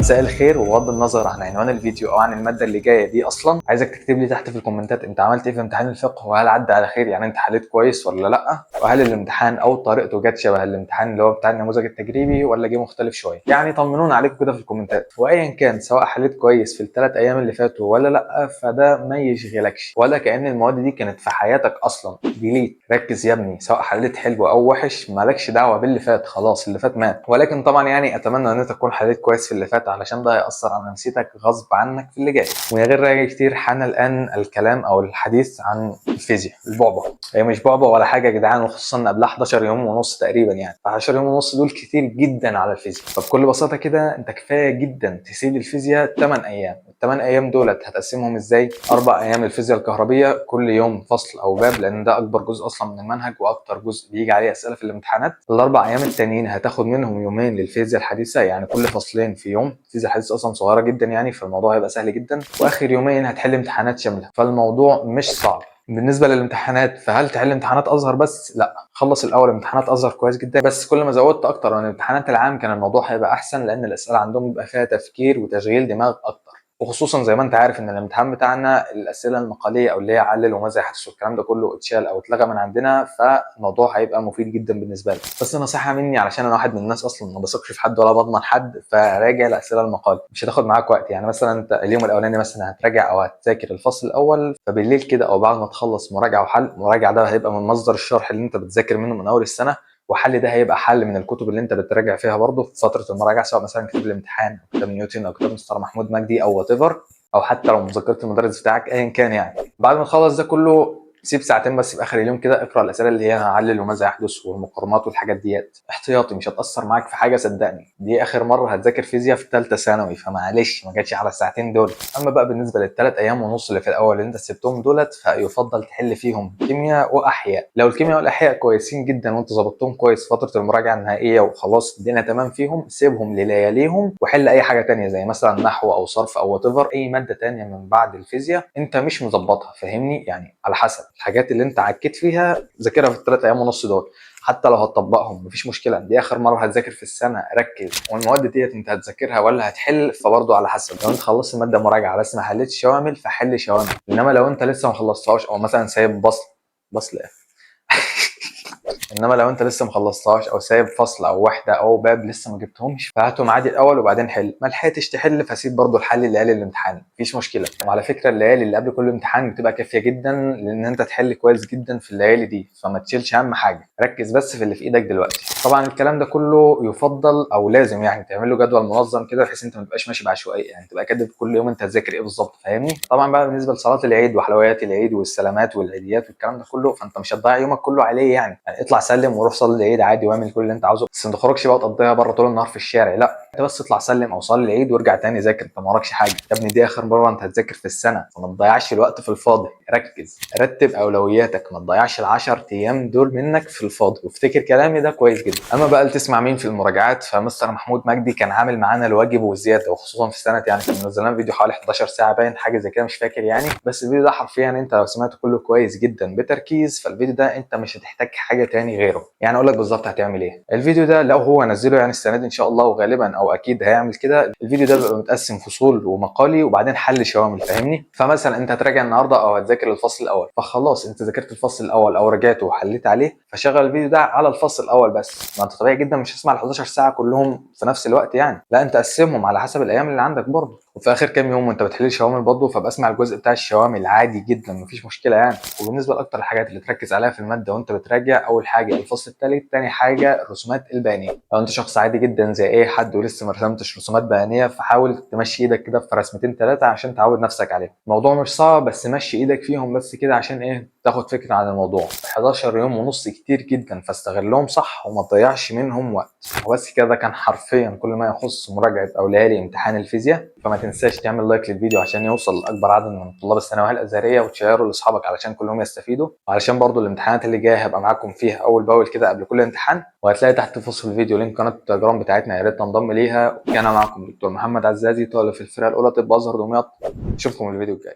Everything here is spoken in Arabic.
مساء الخير. وبغض النظر عن عنوان الفيديو او عن الماده اللي جايه دي اصلا، عايزك تكتب لي تحت في الكومنتات انت عملت ايه في امتحان الفقه، وهل عدى على خير، يعني انت حليت كويس ولا لا، وهل الامتحان او طريقته جت شبه الامتحان اللي هو بتاع النموذج التجريبي ولا جه مختلف شويه. يعني طمنونا عليكم كده في الكومنتات. وايا كان سواء حليت كويس في الثلاث ايام اللي فاتوا ولا لا، فده ما يشغلكش ولا كأن المواد دي كانت في حياتك اصلا. ديليت. ركز يا ابني، سواء حليت حلو او وحش مالكش دعوه باللي فات، خلاص اللي فات مات. ولكن طبعا يعني اتمنى ان انت تكون حليت كويس في اللي فات، علشان ده هيأثر على نفسيتك غصب عنك في اللي جاي. ومن غير رأي كتير، حان الان الكلام او الحديث عن الفيزياء البعبع. هي مش بعبع ولا حاجه يا جدعان، وخصوصا ان قبلها 11 يوم ونص تقريبا، يعني 11 يوم ونص دول كتير جدا على الفيزياء. فبكل بساطه كده انت كفايه جدا تسيب الفيزياء 8 ايام. ال8 ايام دولت هتقسمهم ازاي؟ 4 ايام الفيزياء الكهربيه، كل يوم فصل او باب، لان ده اكبر جزء اصلا من المنهج واكتر جزء بيجي عليه اسئله في الامتحانات. ال4 ايام التانيين هتاخد منهم يومين للفيزياء الحديثه، يعني كل فصلين في يوم. الفيزياء الحديثه اصلا صغيره جدا يعني، فالموضوع هيبقى سهل جدا. واخر يومين هتحل امتحانات شامله، فالموضوع مش صعب. بالنسبه للامتحانات، فهل تحل امتحانات ازهر بس؟ لا، خلص الاول امتحانات ازهر كويس جدا، بس كل ما زودت اكتر عن الامتحانات العام كان الموضوع هيبقى احسن، لان الاسئله عندهم بيبقى فيها تفكير وتشغيل دماغ اكتر. وخصوصا زي ما انت عارف ان الامتحان بتاعنا الاسئله المقاليه او اللي هي علل وماذا يحدث والكلام ده كله اتشال او اتلغى من عندنا، فالموضوع هيبقى مفيد جدا بالنسبه لك. بس نصيحه مني، علشان انا واحد من الناس اصلا ما بثقش في حد ولا بضمن حد، فراجع الاسئله المقالي، مش هتاخد معاك وقت. يعني مثلا انت اليوم الاولاني مثلا هتراجع او هتذاكر الفصل الاول، فبالليل كده او بعد ما تخلص مراجعه وحل. مراجعه ده هيبقى من مصدر الشرح اللي انت بتذاكر منه من اول السنه، وحل ده هيبقى حل من الكتب اللي انت بتراجع فيها برضه في فتره المراجعه، سواء مثلا كتاب الامتحان او كتاب نيوتن او كتاب مستر محمود مجدي او وات ايفر، او حتى لو مذكره المدرس بتاعك ايا كان. يعني بعد ما تخلص ده كله، سيب ساعتين بس في اخر اليوم كده اقرا الاسئله اللي هي هعلل وماذا يحدث والمقارنات والحاجات ديت احتياطي، مش هتاثر معاك في حاجه صدقني. دي اخر مره هتذاكر فيزياء في ثالثه ثانوي، فمعلش ما جاتش على الساعتين دول. اما بقى بالنسبه للثلاث ايام ونص اللي في الاول اللي انت سبتهم دولت، فيفضل تحل فيهم كيمياء واحياء. لو الكيمياء والاحياء كويسين جدا وانت ظبطتهم كويس فتره المراجعه النهائيه وخلاص الدنيا تمام فيهم، سيبهم للياليهم وحل اي حاجه ثانيه زي مثلا نحو او صرف او وات ايفر، اي ماده ثانيه من بعد الفيزياء انت مش مظبطها، فاهمني؟ يعني على حسب الحاجات اللي انت عكيت فيها ذاكرها في الثلاث ايام ونص دول. حتى لو هتطبقهم مفيش مشكله، دي اخر مره هتذاكر في السنه، ركز. والمواد ديت انت هتذاكرها ولا هتحل، فبرضه على حسب. لو انت خلصت الماده مراجعه بس ما حلتش شوامل، فحل شوامل. انما لو انت لسه ما خلصتهاش او مثلا سايب بصل انما لو انت لسه ما خلصتهاش او سايب فصل او وحده او باب لسه ما جبتهمش، فهاتهم عادي الاول وبعدين حل. ما لحقتش تحل فسيب برضو الحل الليالي الامتحان، مفيش مشكله. وعلى فكره الليالي اللي قبل كل امتحان بتبقى كافيه جدا لان انت تحل كويس جدا في الليالي دي، فما تشيلش هم حاجه، ركز بس في اللي في ايدك دلوقتي. طبعا الكلام ده كله يفضل او لازم يعني تعمل له جدول منظم كده، بحيث انت ما تبقاش ماشي بعشوائيه، يعني تبقى كاتب كل يوم انت هتذاكر ايه بالظبط، فاهمني؟ طبعا بقى بالنسبه لصلاه العيد وحلويات العيد والسلامات والعيديات والكلام ده كله، فانت مش هتضيع يومك كله عليه. يعني اطلع سلم وروح صلي العيد عادي واعمل كل اللي انت عاوزه، بس ما تخرجش بقى تقضيها بره طول النهار في الشارع، لا انت بس اطلع سلم او صلي العيد وارجع تاني ذاكر، انت ما وراكش حاجه يا ابني. دي اخر مره انت هتذاكر في السنه، فما تضيعش الوقت في الفاضي. ركز، رتب اولوياتك، ما تضيعش ال10 ايام دول منك في الفاضي، وافتكر كلامي ده كويس جدا. اما بقى اللي تسمع مين في المراجعات، فمستر محمود مجدي كان عامل معانا الواجب وزياده، وخصوصا في سنه يعني كان منزل لنا فيديو حوالي 11 ساعه باين حاجه زي كده، مش فاكر يعني. بس الفيديو ده حرفيا انت لو سمعته كله كويس جدا بتركيز، فالفيديو ده انت مش هتحتاج حاجه تاني غيره. يعني اقول لك بالظبط هتعمل ايه. الفيديو ده لو هو نزله يعني السنه دي ان شاء الله، وغالبا او اكيد هيعمل كده، الفيديو ده بيبقى متقسم فصول ومقالي وبعدين حل شوامل، فاهمني؟ فمثلا انت هتراجع النهارده او هتذاكر الفصل الاول، فخلاص انت ذاكرت الفصل الاول او رجعته وحليت عليه، فشغل الفيديو ده على الفصل الاول بس. ما انت طبيعي جدا مش هتسمع ال 11 ساعه كلهم في نفس الوقت يعني، لا انت قسمهم على حسب الايام اللي عندك برضه. وفي اخر كام يوم وانت بتحل الشوامل برضه، فابقى اسمع الجزء بتاع الشوامل عادي جدا مفيش مشكله يعني. وبالنسبه لاكتر الحاجات اللي تركز عليها في الماده وانت بتراجع، اول حاجه الفصل الثالث، ثاني حاجه الرسومات البيانيه. لو انت شخص عادي جدا زي اي حد ولسه ما رسمتش رسومات بيانيه، فحاول تمشي ايدك كده في رسمتين ثلاثه عشان تعود نفسك عليهم. الموضوع مش صعب، بس مشي ايدك فيهم بس كده عشان ايه، تاخد فكره عن الموضوع. 11 يوم ونص كتير جدا، فاستغلهم صح وما تضيعش منهم وقت. وبس كده كان حرفيا كل ما يخص مراجعه او ليالي امتحان الفيزياء. فما تنساش تعمل لايك للفيديو عشان يوصل لاكبر عدد من طلاب الثانويه الازهريه، وتشيره لاصحابك علشان كلهم يستفيدوا، وعلشان برضو الامتحانات اللي جايه هبقى معاكم فيها اول باول كده قبل كل امتحان. وهتلاقي تحت في وصف الفيديو لينك قناه التليجرام بتاعتنا، يا ريت تنضم ليها. كان معكم دكتور محمد عزازي، طالب في الفرقه الاولى طب ازهر دمياط. اشوفكم الفيديو الجاي.